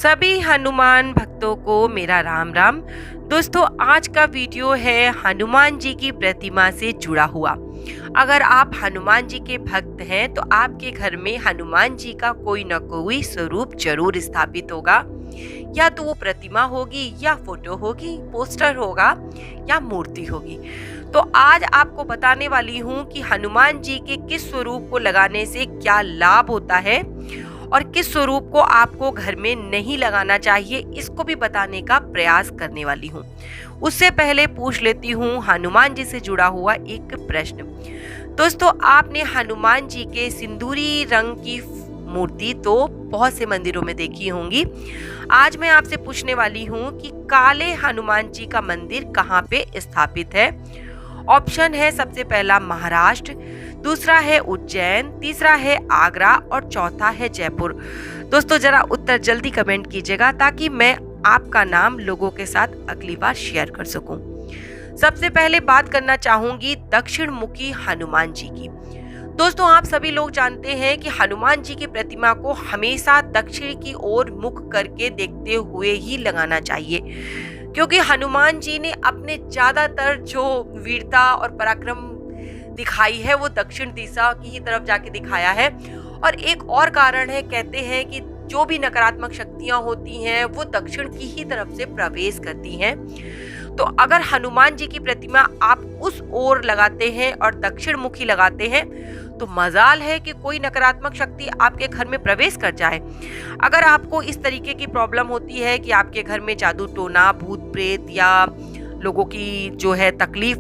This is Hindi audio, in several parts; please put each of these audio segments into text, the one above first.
सभी हनुमान भक्तों को मेरा राम राम। दोस्तों, आज का वीडियो है हनुमान जी की प्रतिमा से जुड़ा हुआ। अगर आप हनुमान जी के भक्त हैं तो आपके घर में हनुमान जी का कोई न कोई स्वरूप जरूर स्थापित होगा। या तो वो प्रतिमा होगी, या फोटो होगी, पोस्टर होगा, या मूर्ति होगी। तो आज आपको बताने वाली हूँ कि हनुमान जी के किस स्वरूप को लगाने से क्या लाभ होता है और किस स्वरूप को आपको घर में नहीं लगाना चाहिए, इसको भी बताने का प्रयास करने वाली हूँ। उससे पहले पूछ लेती हूँ हनुमान जी से जुड़ा हुआ एक प्रश्न। दोस्तों, आपने हनुमान जी के सिंदूरी रंग की मूर्ति तो बहुत से मंदिरों में देखी होंगी। आज मैं आपसे पूछने वाली हूँ कि काले हनुमान जी का मंदिर कहाँ पे स्थापित है। ऑप्शन है सबसे पहला महाराष्ट्र, दूसरा है उज्जैन, तीसरा है आगरा और चौथा है जयपुर। दोस्तों, जरा उत्तर जल्दी कमेंट कीजिएगा ताकि मैं आपका नाम लोगों के साथ अगली बार शेयर कर सकूं। सबसे पहले बात करना चाहूंगी दक्षिण मुखी हनुमान जी की। दोस्तों, आप सभी लोग जानते हैं कि हनुमान जी की प्रतिमा को हमेशा दक्षिण की ओर मुख करके देखते हुए ही लगाना चाहिए, क्योंकि हनुमान जी ने अपने ज्यादातर जो वीरता और पराक्रम दिखाई है वो दक्षिण दिशा की ही तरफ जाके दिखाया है। और एक और कारण है, कहते हैं कि जो भी नकारात्मक शक्तियां होती हैं वो दक्षिण की ही तरफ से प्रवेश करती हैं। तो अगर हनुमान जी की प्रतिमा आप उस ओर लगाते हैं और दक्षिण मुखी लगाते हैं तो मजाल है कि कोई नकारात्मक शक्ति आपके घर में प्रवेश कर जाए। अगर आपको इस तरीके की प्रॉब्लम होती है कि आपके घर में जादू टोना, भूत प्रेत या लोगों की जो है तकलीफ,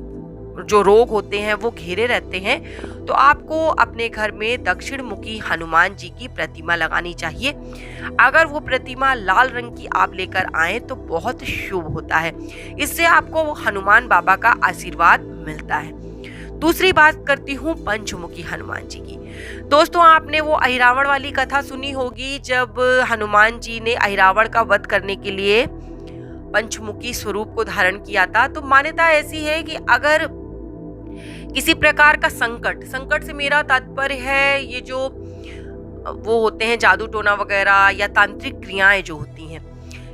जो रोग होते हैं वो घेरे रहते हैं, तो आपको अपने घर में दक्षिण मुखी हनुमान जी की प्रतिमा लगानी चाहिए। अगर वो प्रतिमा लाल रंग की आप लेकर आए तो बहुत शुभ होता है। इससे आपको हनुमान बाबा का आशीर्वाद मिलता है। दूसरी बात करती हूँ पंचमुखी हनुमान जी की। दोस्तों, आपने वो अहिरावण वाली कथा सुनी होगी, जब हनुमान जी ने अहिरावण का वध करने के लिए पंचमुखी स्वरूप को धारण किया था। तो मान्यता ऐसी है कि अगर किसी प्रकार का संकट से मेरा तात्पर्य है ये जो वो होते हैं जादू टोना वगैरह या तांत्रिक क्रियाएं जो होती हैं,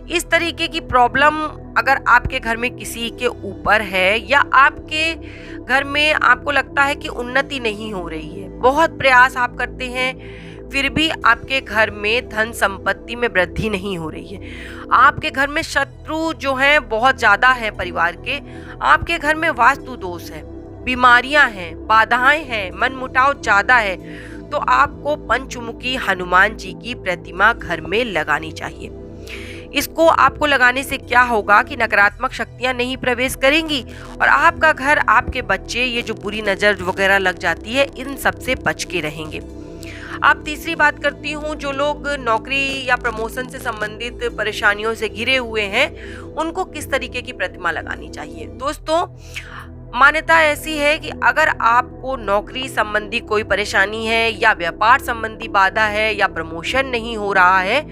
इस तरीके की प्रॉब्लम अगर आपके घर में किसी के ऊपर है या आपके घर में आपको लगता है कि उन्नति नहीं हो रही है, बहुत प्रयास आप करते हैं फिर भी आपके घर में धन संपत्ति में वृद्धि नहीं हो रही है, आपके घर में शत्रु जो हैं बहुत ज्यादा है परिवार के, आपके घर में वास्तु दोष है, बीमारियां हैं, बाधाएं हैं, मनमुटाव ज्यादा है, तो आपको पंचमुखी हनुमान जी की प्रतिमा घर में लगानी चाहिए। इसको आपको लगाने से क्या होगा कि नकारात्मक शक्तियां नहीं प्रवेश करेंगी और आपका घर, आपके बच्चे, ये जो बुरी नजर वगैरह लग जाती है, इन सब से बच के रहेंगे। अब तीसरी बात करती हूँ, जो लोग नौकरी या प्रमोशन से संबंधित परेशानियों से घिरे हुए हैं उनको किस तरीके की प्रतिमा लगानी चाहिए। दोस्तों, मान्यता ऐसी है कि अगर आपको नौकरी संबंधी कोई परेशानी है या व्यापार संबंधी बाधा है या प्रमोशन नहीं हो रहा है,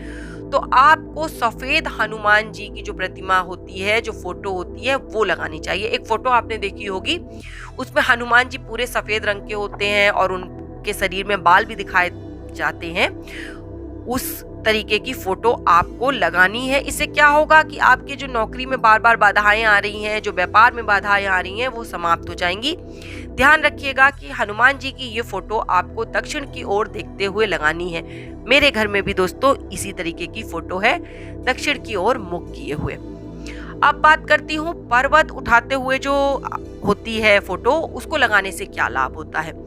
तो आपको सफेद हनुमान जी की जो प्रतिमा होती है, जो फोटो होती है, वो लगानी चाहिए। एक फोटो आपने देखी होगी, उसमें हनुमान जी पूरे सफेद रंग के होते हैं और उनके शरीर में बाल भी दिखाए जाते हैं। उस तरीके की फोटो आपको लगानी है। इससे क्या होगा कि आपके जो नौकरी में बार बार बाधाएं आ रही हैं, जो व्यापार में बाधाएं आ रही हैं, वो समाप्त हो जाएंगी। ध्यान रखिएगा कि हनुमान जी की ये फोटो आपको दक्षिण की ओर देखते हुए लगानी है। मेरे घर में भी दोस्तों इसी तरीके की फोटो है, दक्षिण की ओर मुख किए हुए। अब बात करती हूँ पर्वत उठाते हुए जो होती है फोटो, उसको लगाने से क्या लाभ होता है।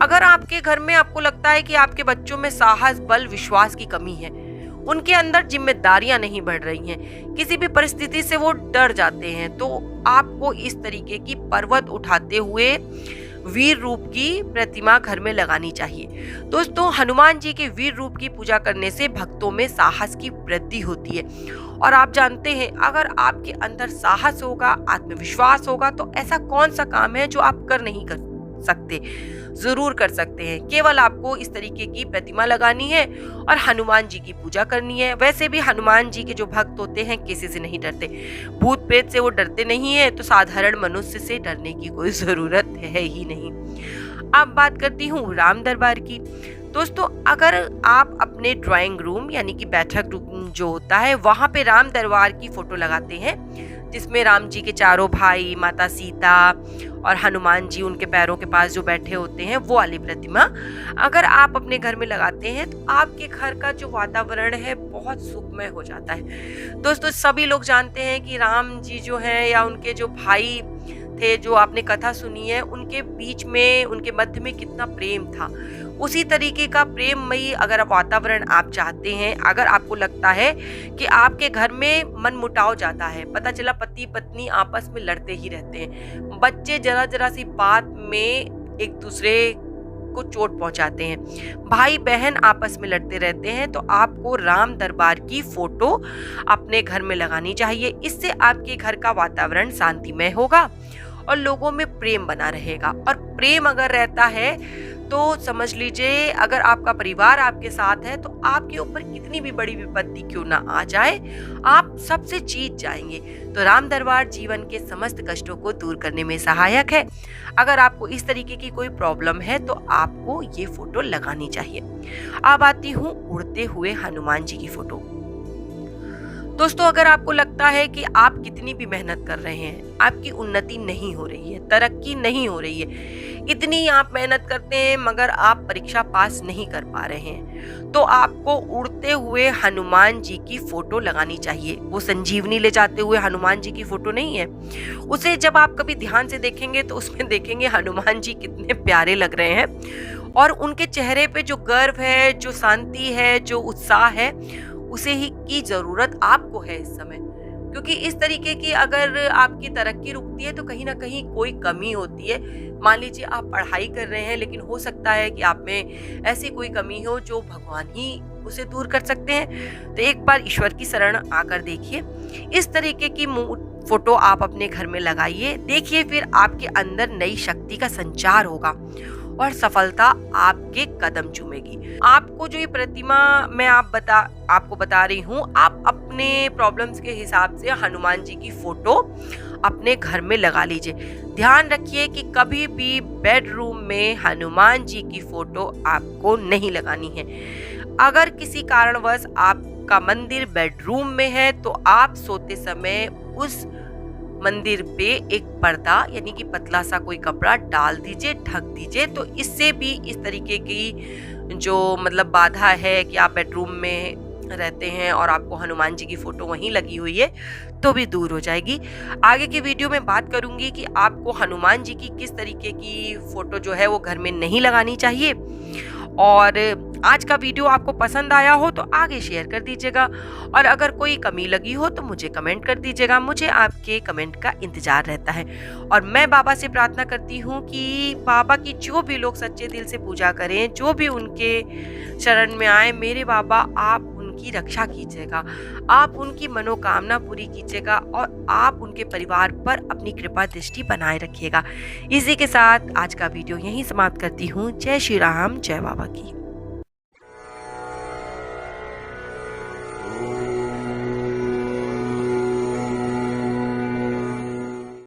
अगर आपके घर में आपको लगता है कि आपके बच्चों में साहस, बल, विश्वास की कमी है, उनके अंदर जिम्मेदारियां नहीं बढ़ रही हैं, किसी भी परिस्थिति से वो डर जाते हैं, तो आपको इस तरीके की पर्वत उठाते हुए वीर रूप की प्रतिमा घर में लगानी चाहिए। दोस्तों, हनुमान जी के वीर रूप की पूजा करने से भक्तों में साहस की वृद्धि होती है। और आप जानते हैं, अगर आपके अंदर साहस होगा, आत्मविश्वास होगा, तो ऐसा कौन सा काम है जो आप कर नहीं कर सकते, जरूर कर सकते हैं। केवल आपको इस तरीके की प्रतिमा लगानी है और हनुमान जी की पूजा करनी है। वैसे भी हनुमान जी के जो भक्त होते हैं किसी से नहीं डरते, भूत प्रेत से वो डरते नहीं है, तो साधारण मनुष्य से डरने की कोई जरूरत है ही नहीं। अब बात करती हूँ राम दरबार की। दोस्तों, अगर आप अपने ड्राइंग रूम यानी कि बैठक रूम जो होता है वहाँ पे राम दरबार की फोटो लगाते हैं, जिसमें राम जी के चारों भाई, माता सीता और हनुमान जी उनके पैरों के पास जो बैठे होते हैं, वो वाली प्रतिमा अगर आप अपने घर में लगाते हैं तो आपके घर का जो वातावरण है बहुत सुखमय हो जाता है। दोस्तों, सभी लोग जानते हैं कि राम जी जो हैं या उनके जो भाई थे, जो आपने कथा सुनी है, उनके बीच में, उनके मध्य में कितना प्रेम था। उसी तरीके का प्रेममयी अगर वातावरण आप चाहते हैं, अगर आपको लगता है कि आपके घर में मनमुटाव ज्यादा है, पता चला पति पत्नी आपस में लड़ते ही रहते हैं, बच्चे जरा जरा सी बात में एक दूसरे को चोट पहुंचाते हैं, भाई बहन आपस में लड़ते रहते हैं, तो आपको राम दरबार की फोटो अपने घर में लगानी चाहिए। इससे आपके घर का वातावरण शांतिमय होगा और लोगों में प्रेम बना रहेगा। और प्रेम अगर रहता है तो समझ लीजिए, अगर आपका परिवार आपके साथ है तो आपके ऊपर कितनी भी बड़ी विपत्ति क्यों ना आ जाए, आप सबसे जीत जाएंगे। तो राम दरबार जीवन के समस्त कष्टों को दूर करने में सहायक है। अगर आपको इस तरीके की कोई प्रॉब्लम है तो आपको ये फोटो लगानी चाहिए। अब आती हूँ उड़ते हुए हनुमान जी की फोटो। दोस्तों, अगर आपको लगता है कि आप कितनी भी मेहनत कर रहे हैं, आपकी उन्नति नहीं हो रही है, तरक्की नहीं हो रही है, इतनी आप मेहनत करते हैं मगर आप परीक्षा पास नहीं कर पा रहे हैं, तो आपको उड़ते हुए हनुमान जी की फोटो लगानी चाहिए। वो संजीवनी ले जाते हुए हनुमान जी की फोटो नहीं है। उसे जब आप कभी ध्यान से देखेंगे तो उसमें देखेंगे हनुमान जी कितने प्यारे लग रहे हैं और उनके चेहरे पे जो गर्व है, जो शांति है, जो उत्साह है, उसे ही की जरूरत आपको है इस समय। क्योंकि इस तरीके की अगर आपकी तरक्की रुकती है तो कहीं ना कहीं कोई कमी होती है। मान लीजिए आप पढ़ाई कर रहे हैं, लेकिन हो सकता है कि आप में ऐसी कोई कमी हो जो भगवान ही उसे दूर कर सकते हैं। तो एक बार ईश्वर की शरण आकर देखिए। इस तरीके की फोटो आप अपने घर में लगाइए, देखिए फिर आपके अंदर नई शक्ति का संचार होगा और सफलता आपके कदम चूमेगी। आपको जो ये प्रतिमा मैं आपको बता रही हूँ, आप अपने प्रॉब्लम्स के हिसाब से हनुमान जी की फोटो अपने घर में लगा लीजिए। ध्यान रखिए कि कभी भी बेडरूम में हनुमान जी की फोटो आपको नहीं लगानी है। अगर किसी कारणवश आपका मंदिर बेडरूम में है तो आप सोते समय उस मंदिर पे एक पर्दा यानी कि पतला सा कोई कपड़ा डाल दीजिए, ढक दीजिए। तो इससे भी इस तरीके की जो बाधा है कि आप बेडरूम में रहते हैं और आपको हनुमान जी की फोटो वहीं लगी हुई है, तो भी दूर हो जाएगी। आगे की वीडियो में बात करूंगी कि आपको हनुमान जी की किस तरीके की फोटो जो है वो घर में नहीं लगानी चाहिए। और आज का वीडियो आपको पसंद आया हो तो आगे शेयर कर दीजिएगा, और अगर कोई कमी लगी हो तो मुझे कमेंट कर दीजिएगा। मुझे आपके कमेंट का इंतजार रहता है। और मैं बाबा से प्रार्थना करती हूँ कि बाबा की जो भी लोग सच्चे दिल से पूजा करें, जो भी उनके शरण में आए, मेरे बाबा आप उनकी रक्षा कीजिएगा, आप उनकी मनोकामना पूरी कीजिएगा और आप उनके परिवार पर अपनी कृपा दृष्टि बनाए रखिएगा। इसी के साथ आज का वीडियो यहीं समाप्त करती हूँ। जय श्री राम, जय बाबा की।